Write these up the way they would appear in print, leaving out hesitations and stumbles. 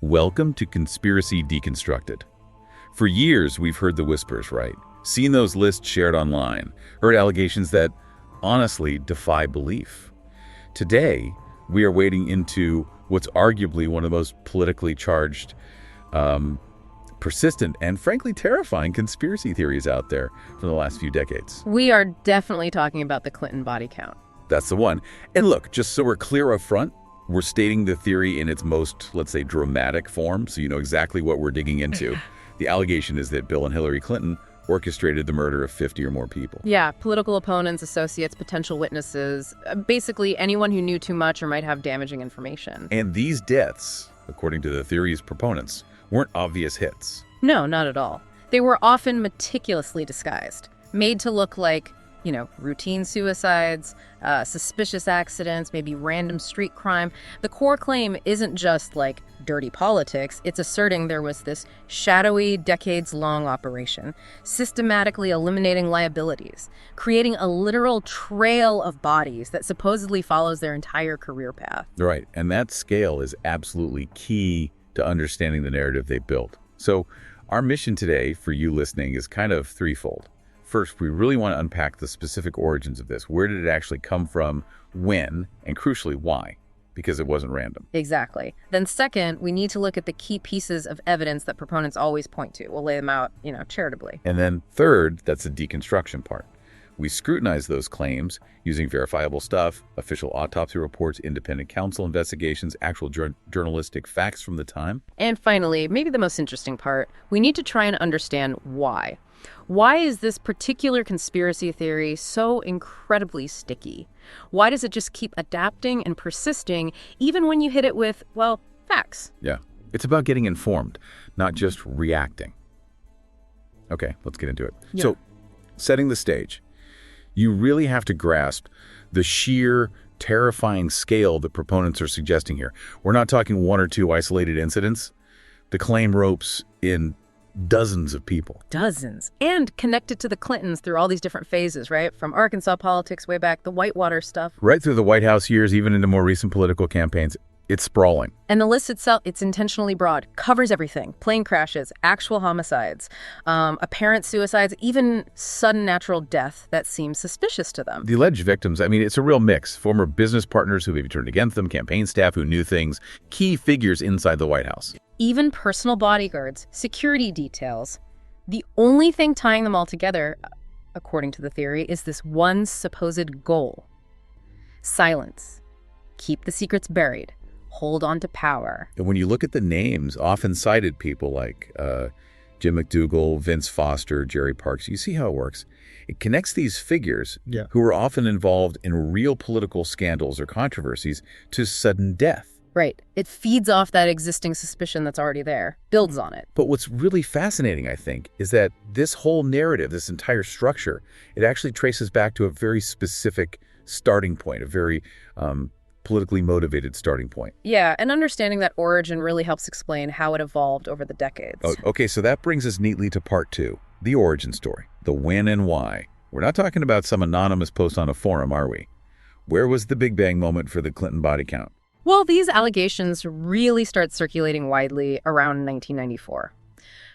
Welcome to Conspiracy Deconstructed. For years, we've heard the whispers, right? Seen those lists shared online, heard allegations that honestly defy belief. Today, we are wading into what's arguably one of the most politically charged, persistent, and frankly terrifying conspiracy theories out there from the last few decades. We are definitely talking about the Clinton body count. That's the one. And look, just so we're clear up front, we're stating the theory in its most, let's say, dramatic form, so you know exactly what we're digging into. The allegation is that Bill and Hillary Clinton orchestrated the murder of 50 or more people. Yeah, political opponents, associates, potential witnesses, basically anyone who knew too much or might have damaging information. And these deaths, according to the theory's proponents, weren't obvious hits. No, not at all. They were often meticulously disguised, made to look like, routine suicides, suspicious accidents, maybe random street crime. The core claim isn't just like dirty politics. It's asserting there was this shadowy, decades-long operation, systematically eliminating liabilities, creating a literal trail of bodies that supposedly follows their entire career path. Right, and that scale is absolutely key to understanding the narrative they built. So our mission today for you listening is kind of threefold. First, we really want to unpack the specific origins of this. Where did it actually come from, when, and crucially, why? Because it wasn't random. Exactly. Then second, we need to look at the key pieces of evidence that proponents always point to. We'll lay them out, charitably. And then third, that's the deconstruction part. We scrutinize those claims using verifiable stuff, official autopsy reports, independent counsel investigations, actual journalistic facts from the time. And finally, maybe the most interesting part, we need to try and understand why. Why is this particular conspiracy theory so incredibly sticky? Why does it just keep adapting and persisting even when you hit it with, facts? Yeah, it's about getting informed, not just reacting. Okay, let's get into it. Yeah. So, setting the stage. You really have to grasp the sheer, terrifying scale that proponents are suggesting here. We're not talking one or two isolated incidents. The claim ropes in dozens of people. Dozens. And connected to the Clintons through all these different phases, right? From Arkansas politics way back, the Whitewater stuff. Right through the White House years, even into more recent political campaigns. It's sprawling. And the list itself, it's intentionally broad, covers everything. Plane crashes, actual homicides, apparent suicides, even sudden natural death that seems suspicious to them. The alleged victims, it's a real mix. Former business partners who maybe turned against them, campaign staff who knew things, key figures inside the White House. Even personal bodyguards, security details. The only thing tying them all together, according to the theory, is this one supposed goal. Silence. Keep the secrets buried. Hold on to power. And when you look at the names, often cited people like Jim McDougal, Vince Foster, Jerry Parks, you see how it works. It connects these figures who were often involved in real political scandals or controversies to sudden death. Right. It feeds off that existing suspicion that's already there, builds on it. But what's really fascinating, I think, is that this whole narrative, this entire structure, it actually traces back to a very specific starting point, a very politically motivated starting point. Yeah, and understanding that origin really helps explain how it evolved over the decades. Okay, so that brings us neatly to part two, the origin story, the when and why. We're not talking about some anonymous post on a forum, are we? Where was the Big Bang moment for the Clinton body count? Well, these allegations really start circulating widely around 1994.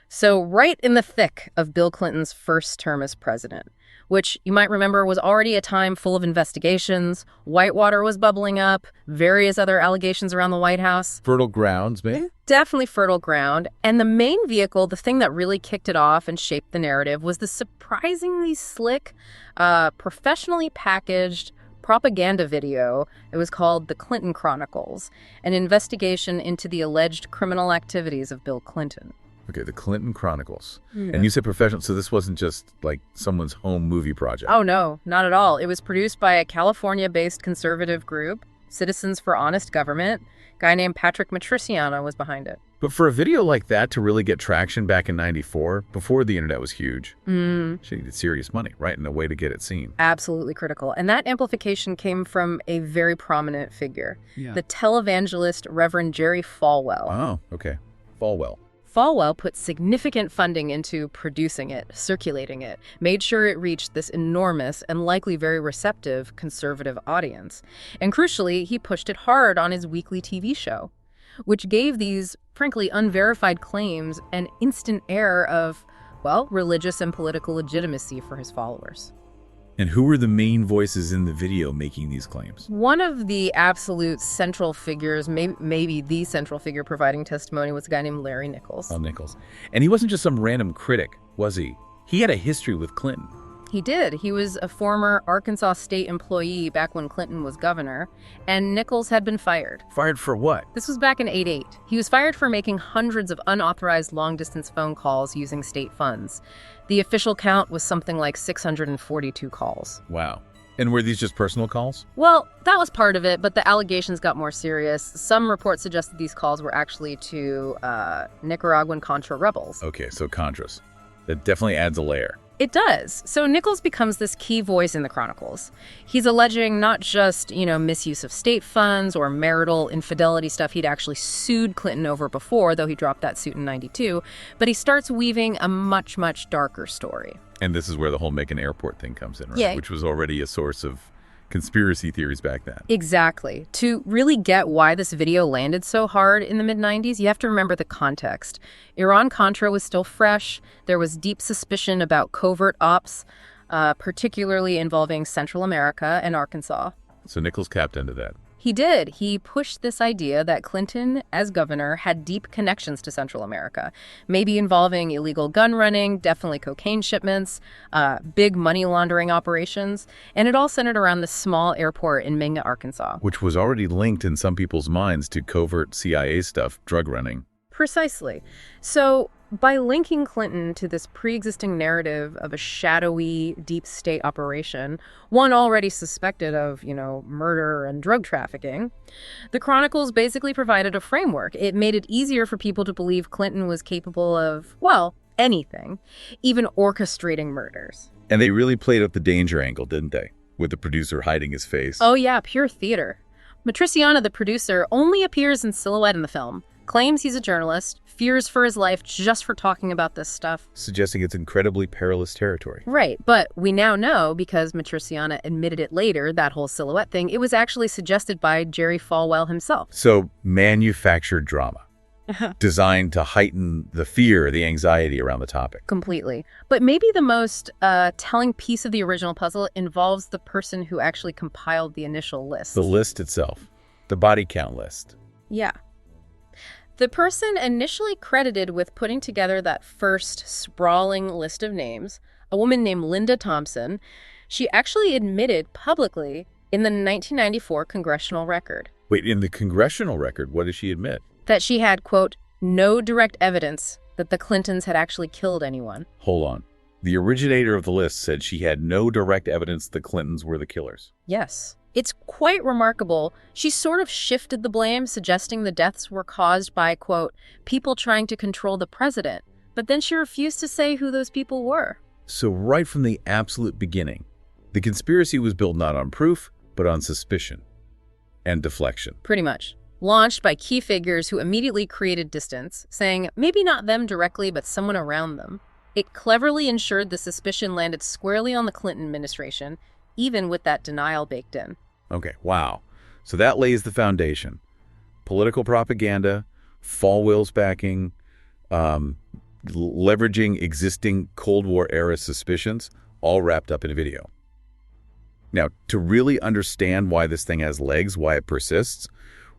So right in the thick of Bill Clinton's first term as president, which you might remember was already a time full of investigations. Whitewater was bubbling up, various other allegations around the White House. Fertile grounds, maybe? Definitely fertile ground. And the main vehicle, the thing that really kicked it off and shaped the narrative, was the surprisingly slick, professionally packaged propaganda video. It was called The Clinton Chronicles, an investigation into the alleged criminal activities of Bill Clinton. Okay, The Clinton Chronicles. Yeah. And you said professional, so this wasn't just like someone's home movie project. Oh, no, not at all. It was produced by a California-based conservative group, Citizens for Honest Government. A guy named Patrick Matriciana was behind it. But for a video like that to really get traction back in '94, before the internet was huge, she needed serious money, right? And a way to get it seen. Absolutely critical. And that amplification came from a very prominent figure, the televangelist Reverend Jerry Falwell. Oh, okay. Falwell. Falwell put significant funding into producing it, circulating it, made sure it reached this enormous and likely very receptive conservative audience. And crucially, he pushed it hard on his weekly TV show. which gave these, frankly, unverified claims an instant air of, well, religious and political legitimacy for his followers. And who were the main voices in the video making these claims? One of the absolute central figures, maybe the central figure providing testimony, was a guy named Larry Nichols. Oh, Nichols. And he wasn't just some random critic, was he? He had a history with Clinton. He did. He was a former Arkansas state employee back when Clinton was governor, and Nichols had been fired. Fired for what? This was back in '88. He was fired for making hundreds of unauthorized long-distance phone calls using state funds. The official count was something like 642 calls. Wow. And were these just personal calls? Well, that was part of it, but the allegations got more serious. Some reports suggested these calls were actually to Nicaraguan Contra rebels. Okay, so Contras. That definitely adds a layer. It does. So Nichols becomes this key voice in the Chronicles. He's alleging not just, misuse of state funds or marital infidelity stuff he'd actually sued Clinton over before, though he dropped that suit in '92, but he starts weaving a much, much darker story. And this is where the whole Macon Airport thing comes in, right? Yeah. Which was already a source of conspiracy theories back then. Exactly. To really get why this video landed so hard in the mid-90s, you have to remember the context. Iran-Contra was still fresh. There was deep suspicion about covert ops, particularly involving Central America and Arkansas. So Nichols capped into that. He did. He pushed this idea that Clinton, as governor, had deep connections to Central America, maybe involving illegal gun running, definitely cocaine shipments, big money laundering operations, and it all centered around this small airport in Minga, Arkansas. Which was already linked in some people's minds to covert CIA stuff, drug running. Precisely. So by linking Clinton to this pre-existing narrative of a shadowy deep state operation, one already suspected of, murder and drug trafficking, the Chronicles basically provided a framework. It made it easier for people to believe Clinton was capable of, well, anything, even orchestrating murders. And they really played up the danger angle, didn't they? With the producer hiding his face. Oh yeah, pure theater. Matriciana, the producer, only appears in silhouette in the film, claims he's a journalist, fears for his life just for talking about this stuff. Suggesting it's incredibly perilous territory. Right, but we now know, because Matriciana admitted it later, that whole silhouette thing, it was actually suggested by Jerry Falwell himself. So, manufactured drama. Designed to heighten the fear, the anxiety around the topic. Completely. But maybe the most telling piece of the original puzzle involves the person who actually compiled the initial list. The list itself. The body count list. Yeah. The person initially credited with putting together that first sprawling list of names, a woman named Linda Thompson, she actually admitted publicly in the 1994 congressional record. Wait, in the congressional record, what did she admit? That she had, quote, no direct evidence that the Clintons had actually killed anyone. Hold on. The originator of the list said she had no direct evidence the Clintons were the killers. Yes. It's quite remarkable. She sort of shifted the blame, suggesting the deaths were caused by, quote, people trying to control the president. But then she refused to say who those people were. So right from the absolute beginning, the conspiracy was built not on proof, but on suspicion and deflection. Pretty much. Launched by key figures who immediately created distance, saying maybe not them directly, but someone around them. It cleverly ensured the suspicion landed squarely on the Clinton administration, even with that denial baked in. Okay, wow. So that lays the foundation. Political propaganda, Falwell's backing, leveraging existing Cold War-era suspicions, all wrapped up in a video. Now, to really understand why this thing has legs, why it persists,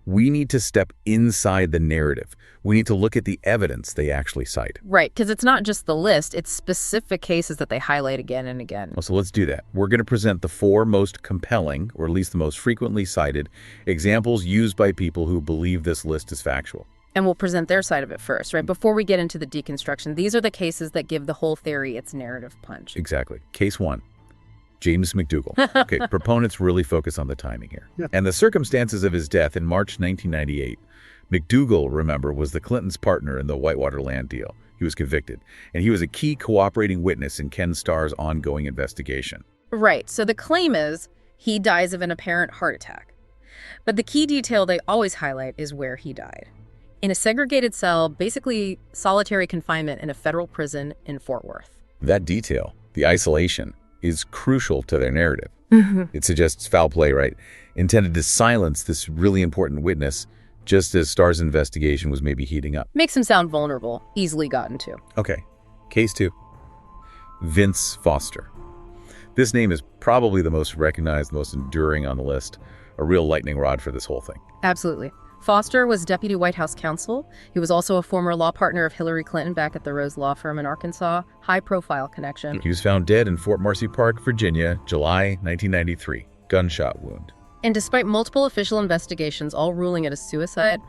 we need to step inside the narrative. We need to look at the evidence they actually cite. Right, because it's not just the list, it's specific cases that they highlight again and again. Well, so let's do that. We're going to present the 4 most compelling, or at least the most frequently cited, examples used by people who believe this list is factual. And we'll present their side of it first, right? Before we get into the deconstruction, these are the cases that give the whole theory its narrative punch. Exactly. Case 1. James McDougal. Okay, proponents really focus on the timing here. Yeah. And the circumstances of his death in March 1998. McDougal, remember, was the Clintons' partner in the Whitewater land deal. He was convicted, and he was a key cooperating witness in Ken Starr's ongoing investigation. Right, so the claim is he dies of an apparent heart attack. But the key detail they always highlight is where he died. In a segregated cell, basically solitary confinement in a federal prison in Fort Worth. That detail, the isolation, is crucial to their narrative. Mm-hmm. It suggests foul play, right? Intended to silence this really important witness just as Starr's investigation was maybe heating up. Makes him sound vulnerable, easily gotten to. Okay, case 2. Vince Foster. This name is probably the most recognized, most enduring on the list. A real lightning rod for this whole thing. Absolutely. Foster was deputy White House counsel. He was also a former law partner of Hillary Clinton back at the Rose Law Firm in Arkansas. High-profile connection. He was found dead in Fort Marcy Park, Virginia, July 1993. Gunshot wound. And despite multiple official investigations all ruling it a suicide,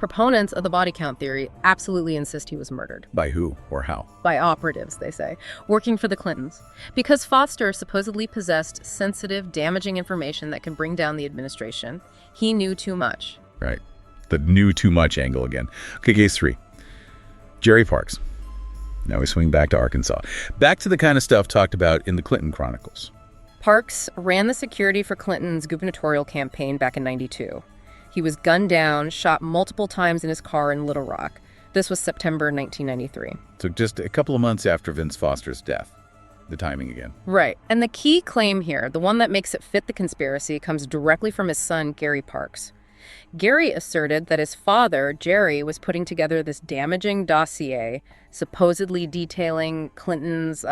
proponents of the body count theory absolutely insist he was murdered. By who or how? By operatives, they say, working for the Clintons. Because Foster supposedly possessed sensitive, damaging information that could bring down the administration, he knew too much. Right. The knew too much angle again. Okay, case 3. Jerry Parks. Now we swing back to Arkansas. Back to the kind of stuff talked about in the Clinton Chronicles. Parks ran the security for Clinton's gubernatorial campaign back in '92. He was gunned down, shot multiple times in his car in Little Rock. This was September 1993. So just a couple of months after Vince Foster's death. The timing again. Right. And the key claim here, the one that makes it fit the conspiracy, comes directly from his son, Gary Parks. Gary asserted that his father, Jerry, was putting together this damaging dossier, supposedly detailing Clinton's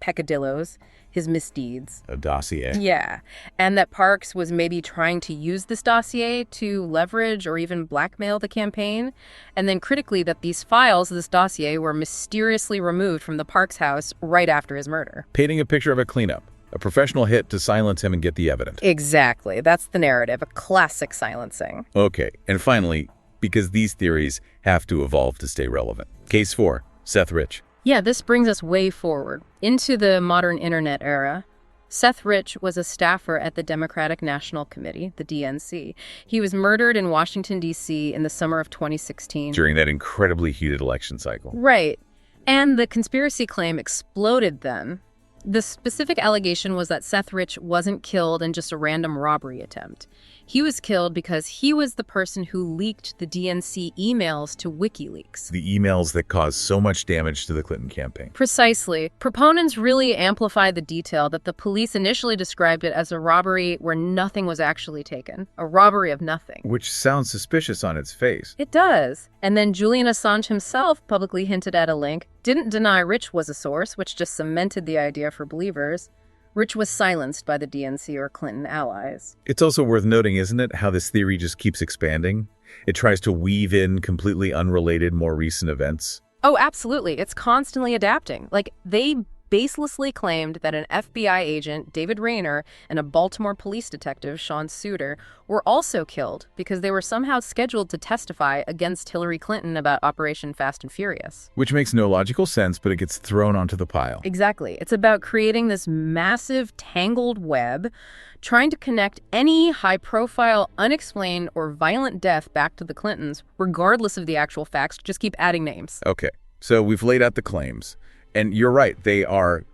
peccadillos, his misdeeds. A dossier. Yeah. And that Parks was maybe trying to use this dossier to leverage or even blackmail the campaign. And then critically, that these files, this dossier, were mysteriously removed from the Parks house right after his murder. Painting a picture of a cleanup. A professional hit to silence him and get the evidence. Exactly. That's the narrative. A classic silencing. Okay. And finally, because these theories have to evolve to stay relevant. Case 4. Seth Rich. Yeah, this brings us way forward into the modern internet era. Seth Rich was a staffer at the Democratic National Committee, the DNC. He was murdered in Washington, D.C. in the summer of 2016. During that incredibly heated election cycle. Right. And the conspiracy claim exploded then. The specific allegation was that Seth Rich wasn't killed in just a random robbery attempt. He was killed because he was the person who leaked the DNC emails to WikiLeaks. The emails that caused so much damage to the Clinton campaign. Precisely. Proponents really amplify the detail that the police initially described it as a robbery where nothing was actually taken. A robbery of nothing. Which sounds suspicious on its face. It does. And then Julian Assange himself publicly hinted at a link, didn't deny Rich was a source, which just cemented the idea for believers. Rich was silenced by the DNC or Clinton allies. It's also worth noting, isn't it, how this theory just keeps expanding? It tries to weave in completely unrelated, more recent events. Oh, absolutely. It's constantly adapting. Like, they baselessly claimed that an FBI agent, David Rayner, and a Baltimore police detective, Sean Suter, were also killed because they were somehow scheduled to testify against Hillary Clinton about Operation Fast and Furious. Which makes no logical sense, but it gets thrown onto the pile. Exactly. It's about creating this massive, tangled web, trying to connect any high-profile, unexplained, or violent death back to the Clintons, regardless of the actual facts. Just keep adding names. Okay, so we've laid out the claims. And you're right, they are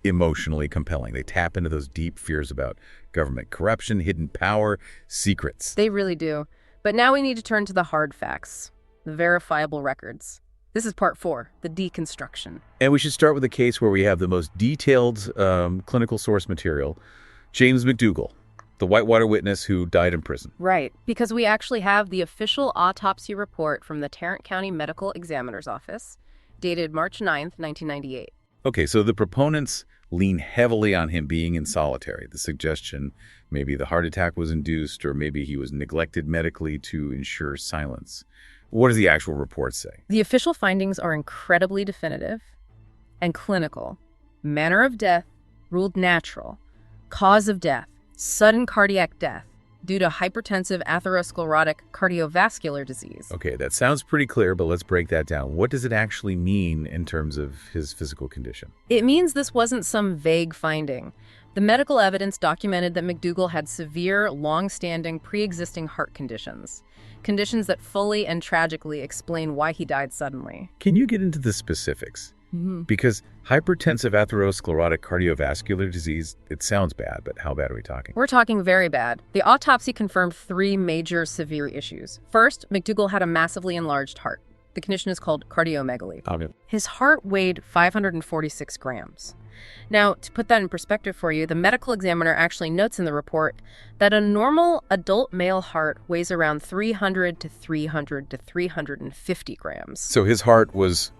emotionally compelling. They tap into those deep fears about government corruption, hidden power, secrets. They really do. But now we need to turn to the hard facts, the verifiable records. This is part 4, the deconstruction. And we should start with a case where we have the most detailed clinical source material, James McDougal, the Whitewater witness who died in prison. Right, because we actually have the official autopsy report from the Tarrant County Medical Examiner's Office, dated March 9th, 1998. Okay, so the proponents lean heavily on him being in solitary. The suggestion maybe the heart attack was induced or maybe he was neglected medically to ensure silence. What does the actual report say? The official findings are incredibly definitive and clinical. Manner of death ruled natural. Cause of death, sudden cardiac death due to hypertensive atherosclerotic cardiovascular disease. Okay, that sounds pretty clear, but let's break that down. What does it actually mean in terms of his physical condition? It means this wasn't some vague finding. The medical evidence documented that McDougal had severe, long-standing, pre-existing heart conditions that fully and tragically explain why he died suddenly. Can you get into the specifics? Because hypertensive atherosclerotic cardiovascular disease, it sounds bad, but how bad are we talking? We're talking very bad. The autopsy confirmed 3 major severe issues. First, McDougal had a massively enlarged heart. The condition is called cardiomegaly. Okay. His heart weighed 546 grams. Now, to put that in perspective for you, the medical examiner actually notes in the report that a normal adult male heart weighs around 300 to 350 grams. So his heart was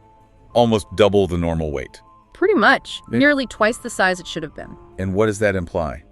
almost double the normal weight. Pretty much. Nearly twice the size it should have been. And what does that imply,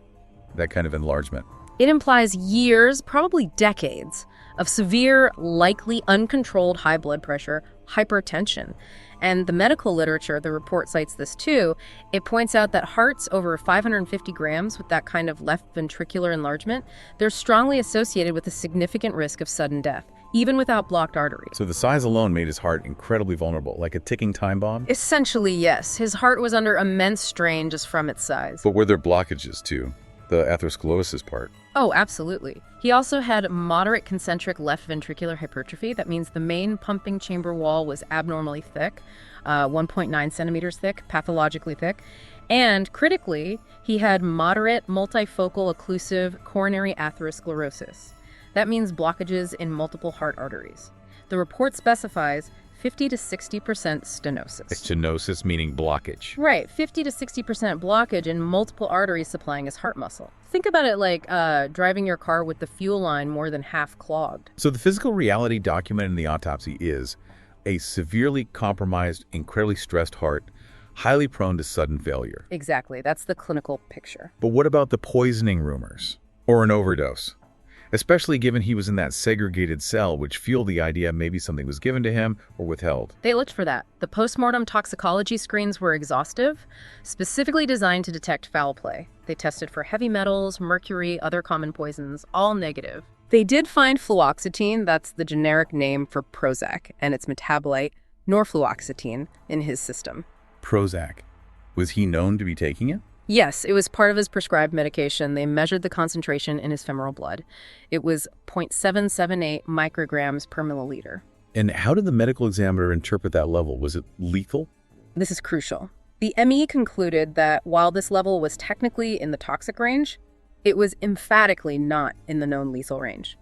that kind of enlargement? It implies years, probably decades, of severe, likely uncontrolled high blood pressure, hypertension. And the medical literature, the report cites this too, it points out that hearts over 550 grams with that kind of left ventricular enlargement, they're strongly associated with a significant risk of sudden death, even without blocked arteries. So the size alone made his heart incredibly vulnerable, like a ticking time bomb? Essentially, yes. His heart was under immense strain just from its size. But were there blockages too? The atherosclerosis part? Oh, absolutely. He also had moderate concentric left ventricular hypertrophy. That means the main pumping chamber wall was abnormally thick, 1.9 centimeters thick, pathologically thick. And critically, he had moderate multifocal occlusive coronary atherosclerosis. That means blockages in multiple heart arteries. The report specifies 50 to 60% stenosis. Stenosis meaning blockage. Right, 50 to 60% blockage in multiple arteries supplying his heart muscle. Think about it like driving your car with the fuel line more than half clogged. So the physical reality documented in the autopsy is a severely compromised, incredibly stressed heart, highly prone to sudden failure. Exactly, that's the clinical picture. But what about the poisoning rumors? Or an overdose? Especially given he was in that segregated cell, which fueled the idea maybe something was given to him or withheld. They looked for that. The postmortem toxicology screens were exhaustive, specifically designed to detect foul play. They tested for heavy metals, mercury, other common poisons, all negative. They did find fluoxetine, that's the generic name for Prozac, and its metabolite, norfluoxetine, in his system. Prozac. Was he known to be taking it? Yes, it was part of his prescribed medication. They measured the concentration in his femoral blood. It was 0.778 micrograms per milliliter. And how did the medical examiner interpret that level? Was it lethal? This is crucial. The ME concluded that while this level was technically in the toxic range, it was emphatically not in the known lethal range.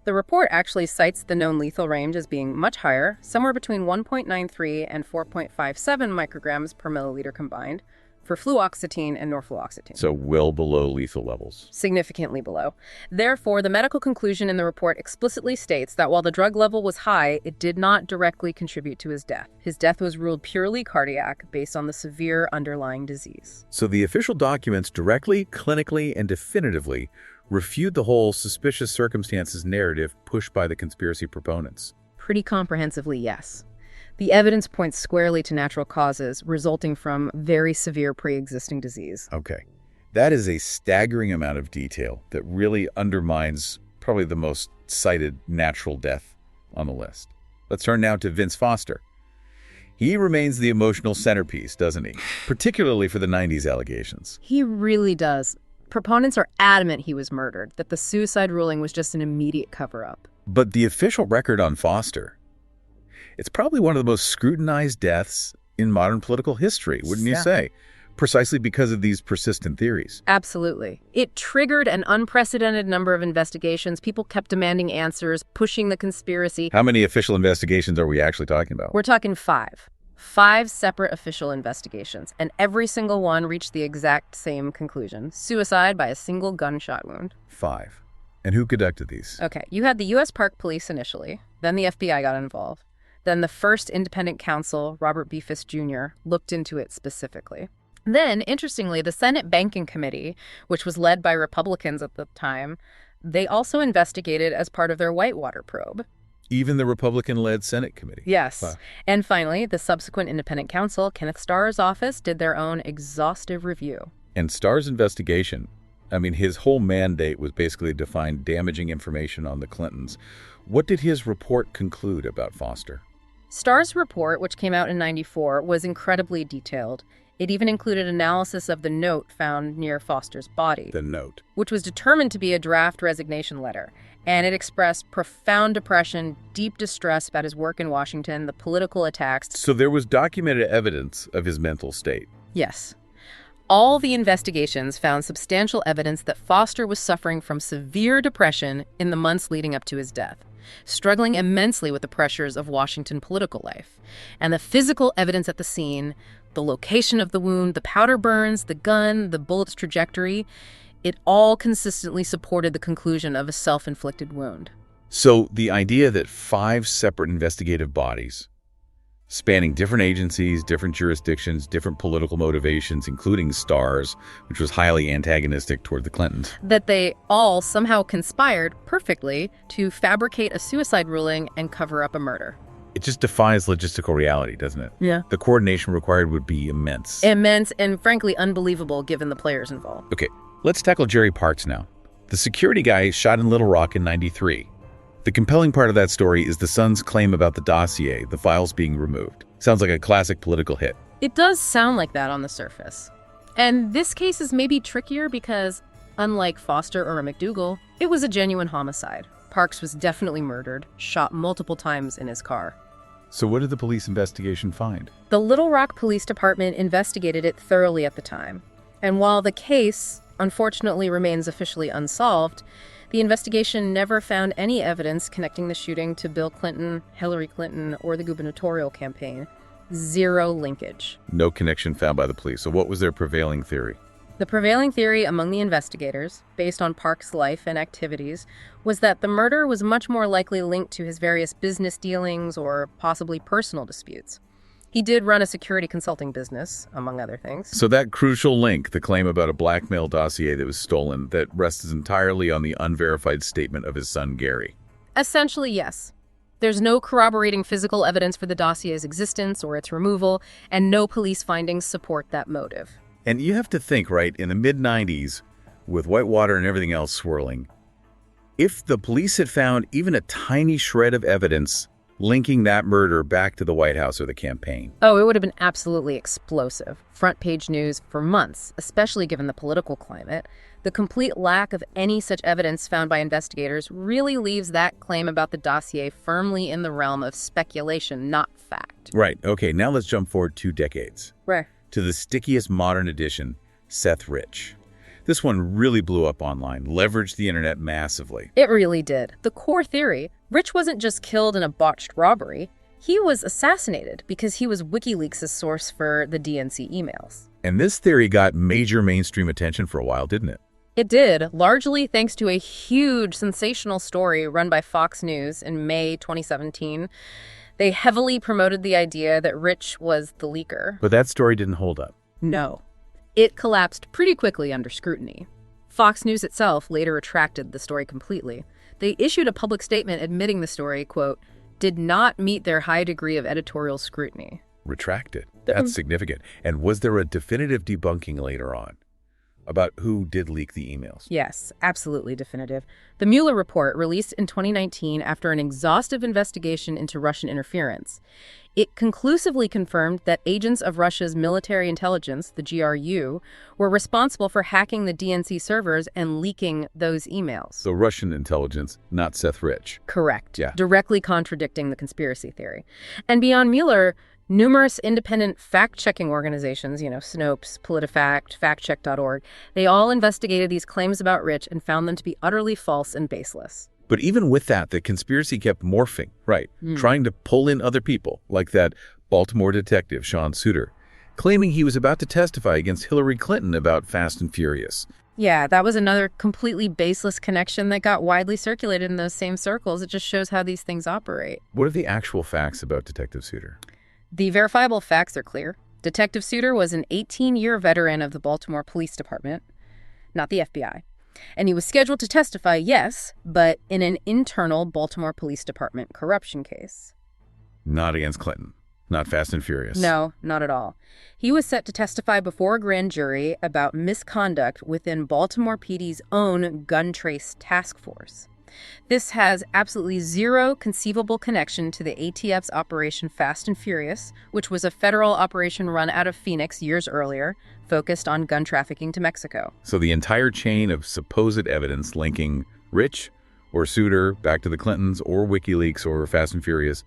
The report actually cites the known lethal range as being much higher, somewhere between 1.93 and 4.57 micrograms per milliliter combined, for fluoxetine and norfluoxetine. So well below lethal levels. Significantly below. Therefore, the medical conclusion in the report explicitly states that while the drug level was high, it did not directly contribute to his death. His death was ruled purely cardiac based on the severe underlying disease. So the official documents directly, clinically, and definitively refute the whole suspicious circumstances narrative pushed by the conspiracy proponents. Pretty comprehensively, yes. The evidence points squarely to natural causes resulting from very severe pre-existing disease. Okay. That is a staggering amount of detail that really undermines probably the most cited natural death on the list. Let's turn now to Vince Foster. He remains the emotional centerpiece, doesn't he? Particularly for the 90s allegations. He really does. Proponents are adamant he was murdered, that the suicide ruling was just an immediate cover-up. But the official record on Foster, it's probably one of the most scrutinized deaths in modern political history, wouldn't you say? Precisely because of these persistent theories. Absolutely. It triggered an unprecedented number of investigations. People kept demanding answers, pushing the conspiracy. How many official investigations are we actually talking about? We're talking 5. 5 separate official investigations, and every single one reached the exact same conclusion. Suicide by a single gunshot wound. 5. And who conducted these? Okay, you had the U.S. Park Police initially, then the FBI got involved. Then the first independent counsel, Robert B. Fisk Jr., looked into it specifically. Then, interestingly, the Senate Banking Committee, which was led by Republicans at the time, they also investigated as part of their Whitewater probe. Even the Republican-led Senate committee? Yes. Wow. And finally, the subsequent independent counsel, Kenneth Starr's office, did their own exhaustive review. And Starr's investigation, I mean, his whole mandate was basically to find damaging information on the Clintons. What did his report conclude about Foster? Starr's report, which came out in '94, was incredibly detailed. It even included analysis of the note found near Foster's body. The note. Which was determined to be a draft resignation letter. And it expressed profound depression, deep distress about his work in Washington, the political attacks. So there was documented evidence of his mental state. Yes. All the investigations found substantial evidence that Foster was suffering from severe depression in the months leading up to his death. struggling immensely with the pressures of Washington political life. And the physical evidence at the scene, the location of the wound, the powder burns, the gun, the bullet's trajectory, it all consistently supported the conclusion of a self-inflicted wound. So the idea that 5 separate investigative bodies, spanning different agencies, different jurisdictions, different political motivations, including STARS, which was highly antagonistic toward the Clintons, that they all somehow conspired perfectly to fabricate a suicide ruling and cover up a murder. it just defies logistical reality, doesn't it? Yeah. The coordination required would be immense. Immense and frankly unbelievable given the players involved. Okay, let's tackle Jerry Parks now. The security guy shot in Little Rock in '93. The compelling part of that story is the Sun's claim about the dossier, the files being removed. Sounds like a classic political hit. It does sound like that on the surface. And this case is maybe trickier because, unlike Foster or McDougal, it was a genuine homicide. Parks was definitely murdered, shot multiple times in his car. So what did the police investigation find? The Little Rock Police Department investigated it thoroughly at the time. And while the case, unfortunately, remains officially unsolved, the investigation never found any evidence connecting the shooting to Bill Clinton, Hillary Clinton, or the gubernatorial campaign. Zero linkage. No connection found by the police. So what was their prevailing theory? The prevailing theory among the investigators, based on Parks' life and activities, was that the murder was much more likely linked to his various business dealings or possibly personal disputes. He did run a security consulting business, among other things. So that crucial link, the claim about a blackmail dossier that was stolen, that rests entirely on the unverified statement of his son, Gary. Essentially, yes. There's no corroborating physical evidence for the dossier's existence or its removal, and no police findings support that motive. And you have to think, right, in the mid-'90s, with Whitewater and everything else swirling, if the police had found even a tiny shred of evidence linking that murder back to the White House or the campaign. Oh, it would have been absolutely explosive. Front page news for months, especially given the political climate. The complete lack of any such evidence found by investigators really leaves that claim about the dossier firmly in the realm of speculation, not fact. Right. Okay, now let's jump forward 2 decades. Right. To the stickiest modern addition, Seth Rich. This one really blew up online, leveraged the internet massively. It really did. The core theory, Rich wasn't just killed in a botched robbery. He was assassinated because he was WikiLeaks' source for the DNC emails. And this theory got major mainstream attention for a while, didn't it? It did, largely thanks to a huge sensational story run by Fox News in May 2017. They heavily promoted the idea that Rich was the leaker. But that story didn't hold up. No. It collapsed pretty quickly under scrutiny. Fox News itself later retracted the story completely. They issued a public statement admitting the story, quote, did not meet their high degree of editorial scrutiny. Retracted. That's significant. And was there a definitive debunking later on about who did leak the emails? Yes, absolutely definitive. The Mueller report, released in 2019 after an exhaustive investigation into Russian interference, it conclusively confirmed that agents of Russia's military intelligence, the GRU, were responsible for hacking the DNC servers and leaking those emails. So Russian intelligence, not Seth Rich. Correct. Yeah. Directly contradicting the conspiracy theory. And beyond Mueller, numerous independent fact-checking organizations, Snopes, PolitiFact, FactCheck.org, they all investigated these claims about Rich and found them to be utterly false and baseless. But even with that, the conspiracy kept morphing, right? Trying to pull in other people, like that Baltimore detective, Sean Suter, claiming he was about to testify against Hillary Clinton about Fast and Furious. Yeah, that was another completely baseless connection that got widely circulated in those same circles. It just shows how these things operate. What are the actual facts about Detective Suter? The verifiable facts are clear. Detective Suter was an 18-year veteran of the Baltimore Police Department, not the FBI. And he was scheduled to testify, yes, but in an internal Baltimore Police Department corruption case. Not against Clinton. Not Fast and Furious. No, not at all. He was set to testify before a grand jury about misconduct within Baltimore PD's own gun trace task force. This has absolutely zero conceivable connection to the ATF's Operation Fast and Furious, which was a federal operation run out of Phoenix years earlier, focused on gun trafficking to Mexico. So the entire chain of supposed evidence linking Rich or Suter back to the Clintons or WikiLeaks or Fast and Furious,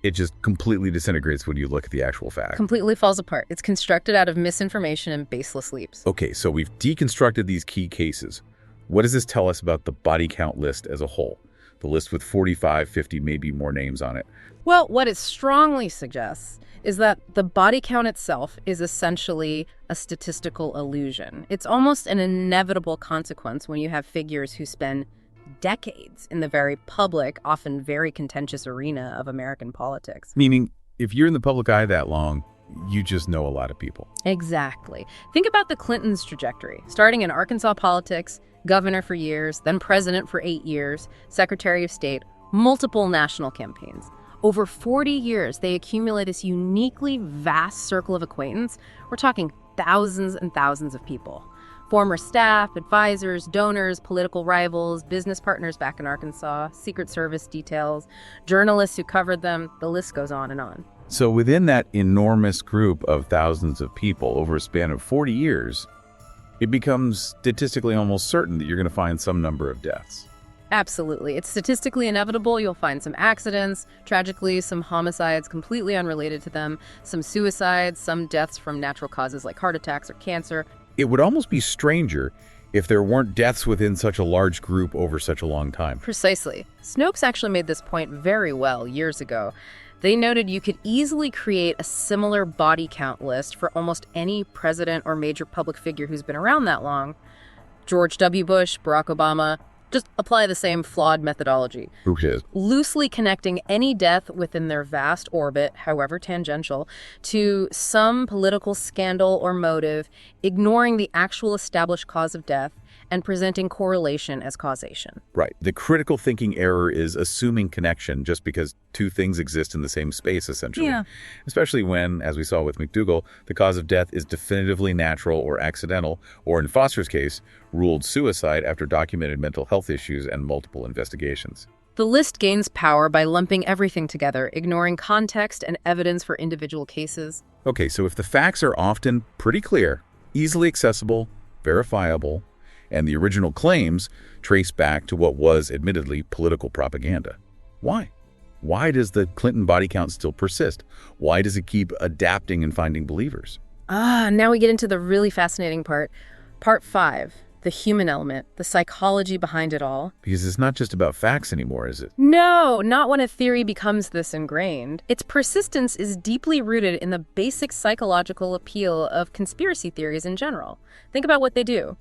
it just completely disintegrates when you look at the actual fact. Completely falls apart. It's constructed out of misinformation and baseless leaps. Okay, so we've deconstructed these key cases. What does this tell us about the body count list as a whole? The list with 45, 50, maybe more names on it. Well, what it strongly suggests is that the body count itself is essentially a statistical illusion. It's almost an inevitable consequence when you have figures who spend decades in the very public, often very contentious arena of American politics. Meaning, if you're in the public eye that long, you just know a lot of people. Exactly. Think about the Clintons' trajectory. Starting in Arkansas politics, governor for years, then president for 8 years, secretary of state, multiple national campaigns. Over 40 years, they accumulate this uniquely vast circle of acquaintance. We're talking thousands and thousands of people. Former staff, advisors, donors, political rivals, business partners back in Arkansas, Secret Service details, journalists who covered them, the list goes on and on. So within that enormous group of thousands of people over a span of 40 years, it becomes statistically almost certain that you're going to find some number of deaths. Absolutely. It's statistically inevitable. You'll find some accidents, tragically, some homicides completely unrelated to them, some suicides, some deaths from natural causes like heart attacks or cancer. It would almost be stranger if there weren't deaths within such a large group over such a long time. Precisely. Snopes actually made this point very well years ago. They noted you could easily create a similar body count list for almost any president or major public figure who's been around that long. George W. Bush, Barack Obama, just apply the same flawed methodology. Who cares? Loosely connecting any death within their vast orbit, however tangential, to some political scandal or motive, ignoring the actual established cause of death, and presenting correlation as causation. Right. The critical thinking error is assuming connection just because two things exist in the same space, essentially. Yeah. Especially when, as we saw with McDougal, the cause of death is definitively natural or accidental, or in Foster's case, ruled suicide after documented mental health issues and multiple investigations. The list gains power by lumping everything together, ignoring context and evidence for individual cases. Okay, so if the facts are often pretty clear, easily accessible, verifiable, and the original claims trace back to what was, admittedly, political propaganda. Why? Why does the Clinton body count still persist? Why does it keep adapting and finding believers? Now we get into the really fascinating part. Part 5, the human element, the psychology behind it all. Because it's not just about facts anymore, is it? No, not when a theory becomes this ingrained. Its persistence is deeply rooted in the basic psychological appeal of conspiracy theories in general. Think about what they do.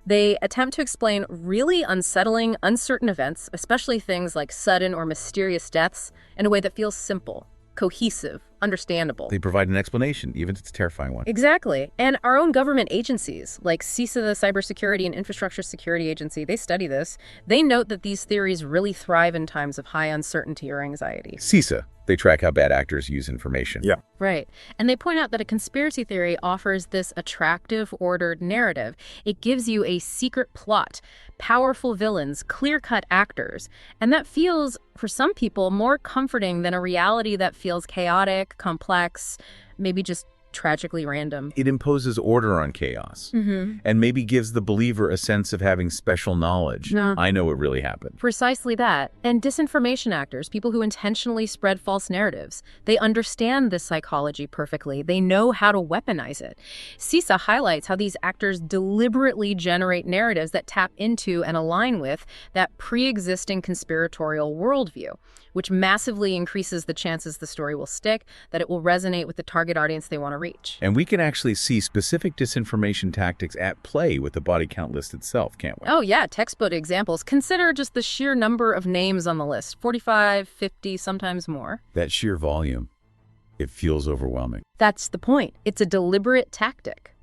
They attempt to explain really unsettling, uncertain events, especially things like sudden or mysterious deaths, in a way that feels simple, cohesive, understandable. They provide an explanation, even if it's a terrifying one. Exactly. And our own government agencies, like CISA, the Cybersecurity and Infrastructure Security Agency, they study this. They note that these theories really thrive in times of high uncertainty or anxiety. CISA, they track how bad actors use information. Yeah. Right. And they point out that a conspiracy theory offers this attractive, ordered narrative. It gives you a secret plot, powerful villains, clear-cut actors. And that feels, for some people, more comforting than a reality that feels chaotic, complex, maybe just tragically random. It imposes order on chaos and maybe gives the believer a sense of having special knowledge. Yeah. I know it really happened. Precisely that. And disinformation actors, people who intentionally spread false narratives, they understand this psychology perfectly. They know how to weaponize it. CISA highlights how these actors deliberately generate narratives that tap into and align with that pre-existing conspiratorial worldview, which massively increases the chances the story will stick, that it will resonate with the target audience they want to reach. And we can actually see specific disinformation tactics at play with the body count list itself, can't we? Oh yeah, textbook examples. Consider just the sheer number of names on the list. 45, 50, sometimes more. That sheer volume, it feels overwhelming. That's the point. It's a deliberate tactic.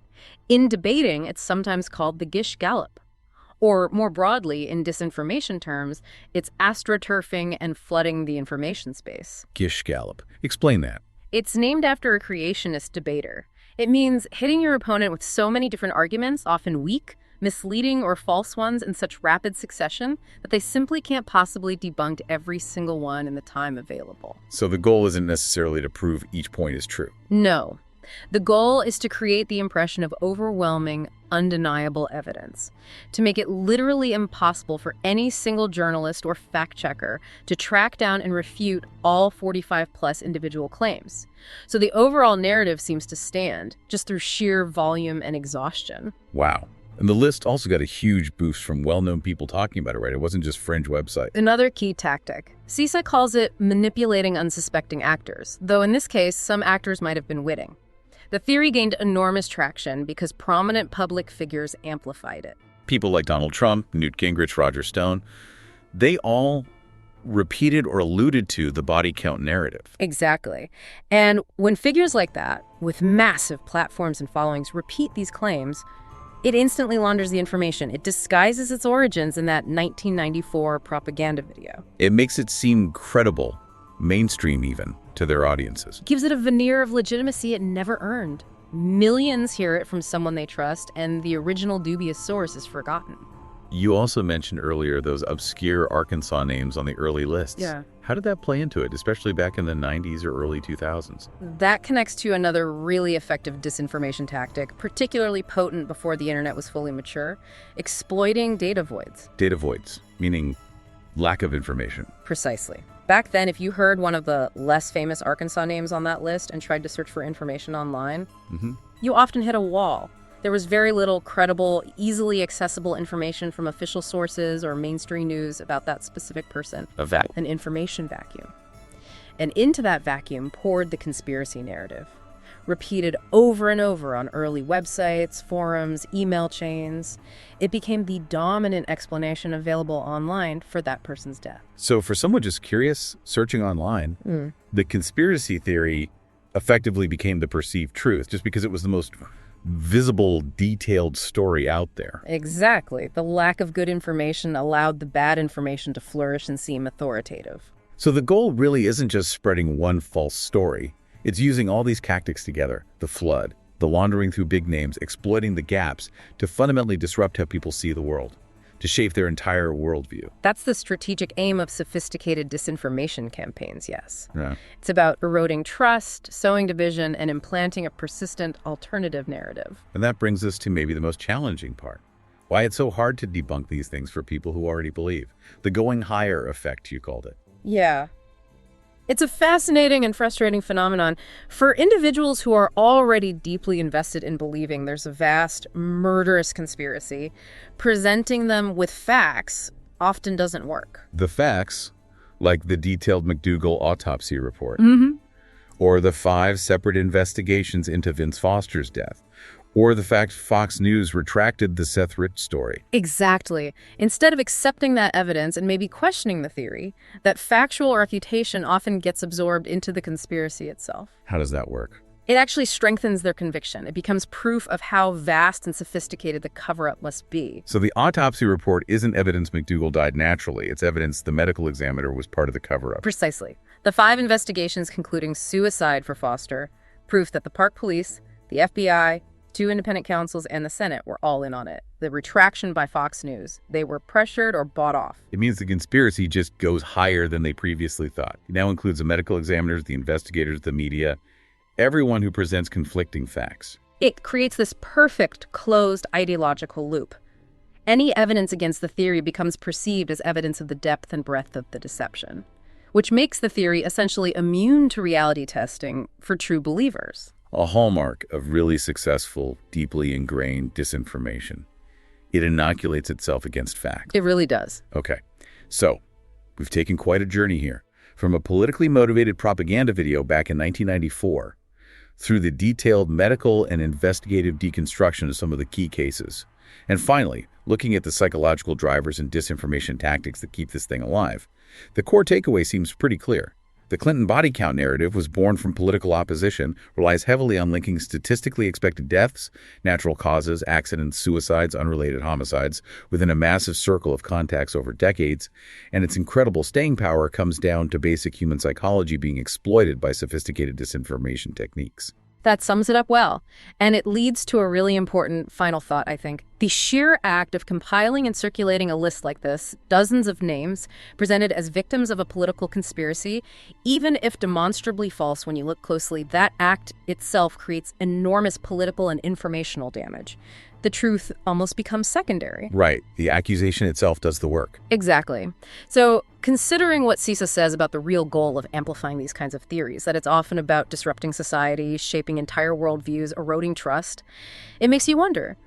In debating, it's sometimes called the Gish Gallop. Or more broadly, in disinformation terms, it's astroturfing and flooding the information space. Gish Gallop. Explain that. It's named after a creationist debater. It means hitting your opponent with so many different arguments, often weak, misleading, or false ones in such rapid succession that they simply can't possibly debunk every single one in the time available. So the goal isn't necessarily to prove each point is true. No. The goal is to create the impression of overwhelming, undeniable evidence, to make it literally impossible for any single journalist or fact-checker to track down and refute all 45-plus individual claims. So the overall narrative seems to stand, just through sheer volume and exhaustion. Wow. And the list also got a huge boost from well-known people talking about it, right? It wasn't just fringe websites. Another key tactic. CISA calls it manipulating unsuspecting actors, though in this case, some actors might have been witting. The theory gained enormous traction because prominent public figures amplified it. People like Donald Trump, Newt Gingrich, Roger Stone, they all repeated or alluded to the body count narrative. Exactly. And when figures like that, with massive platforms and followings, repeat these claims, it instantly launders the information. It disguises its origins in that 1994 propaganda video. It makes it seem credible, mainstream even, to their audiences. Gives it a veneer of legitimacy it never earned. Millions hear it from someone they trust, and the original dubious source is forgotten. You also mentioned earlier those obscure Arkansas names on the early lists. Yeah. How did that play into it, especially back in the 90s or early 2000s? That connects to another really effective disinformation tactic, particularly potent before the internet was fully mature: exploiting data voids. Data voids, meaning lack of information. Precisely. Back then, if you heard one of the less famous Arkansas names on that list and tried to search for information online, you often hit a wall. There was very little credible, easily accessible information from official sources or mainstream news about that specific person. An information vacuum. And into that vacuum poured the conspiracy narrative, repeated over and over on early websites, forums, email chains. It became the dominant explanation available online for that person's death. So for someone just curious, searching online, the conspiracy theory effectively became the perceived truth just because it was the most visible, detailed story out there. Exactly. The lack of good information allowed the bad information to flourish and seem authoritative. So the goal really isn't just spreading one false story. It's using all these tactics together: the flood, the laundering through big names, exploiting the gaps to fundamentally disrupt how people see the world, to shape their entire worldview. That's the strategic aim of sophisticated disinformation campaigns, yes. Yeah. It's about eroding trust, sowing division, and implanting a persistent alternative narrative. And that brings us to maybe the most challenging part: why it's so hard to debunk these things for people who already believe. The going higher effect, you called it. Yeah. It's a fascinating and frustrating phenomenon. For individuals who are already deeply invested in believing there's a vast, murderous conspiracy, presenting them with facts often doesn't work. The facts, like the detailed McDougal autopsy report, or the 5 separate investigations into Vince Foster's death, or the fact Fox News retracted the Seth Rich story. Exactly. Instead of accepting that evidence and maybe questioning the theory, that factual refutation often gets absorbed into the conspiracy itself. How does that work? It actually strengthens their conviction. It becomes proof of how vast and sophisticated the cover-up must be. So the autopsy report isn't evidence McDougal died naturally. It's evidence the medical examiner was part of the cover-up. Precisely. The 5 investigations concluding suicide for Foster, proof that the Park Police, the FBI, 2 independent counsels, and the Senate were all in on it. The retraction by Fox News, they were pressured or bought off. It means the conspiracy just goes higher than they previously thought. It now includes the medical examiners, the investigators, the media, everyone who presents conflicting facts. It creates this perfect, closed ideological loop. Any evidence against the theory becomes perceived as evidence of the depth and breadth of the deception, which makes the theory essentially immune to reality testing for true believers. A hallmark of really successful, deeply ingrained disinformation. It inoculates itself against facts. It really does. Okay, so we've taken quite a journey here. From a politically motivated propaganda video back in 1994, through the detailed medical and investigative deconstruction of some of the key cases, and finally, looking at the psychological drivers and disinformation tactics that keep this thing alive. The core takeaway seems pretty clear. The Clinton body count narrative was born from political opposition, relies heavily on linking statistically expected deaths, natural causes, accidents, suicides, unrelated homicides, within a massive circle of contacts over decades, and its incredible staying power comes down to basic human psychology being exploited by sophisticated disinformation techniques. That sums it up well. And it leads to a really important final thought, I think. The sheer act of compiling and circulating a list like this, dozens of names, presented as victims of a political conspiracy, even if demonstrably false when you look closely, that act itself creates enormous political and informational damage. The truth almost becomes secondary. Right. The accusation itself does the work. Exactly. So, considering what CISA says about the real goal of amplifying these kinds of theories, that it's often about disrupting society, shaping entire worldviews, eroding trust, it makes you wonder,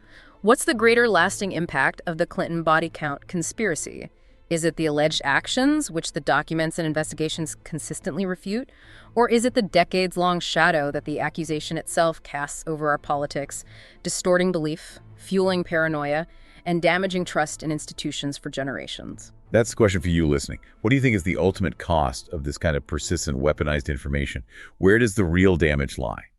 What's the greater lasting impact of the Clinton body count conspiracy? Is it the alleged actions, which the documents and investigations consistently refute? Or is it the decades-long shadow that the accusation itself casts over our politics, distorting belief, fueling paranoia, and damaging trust in institutions for generations? That's the question for you listening. What do you think is the ultimate cost of this kind of persistent weaponized information? Where does the real damage lie?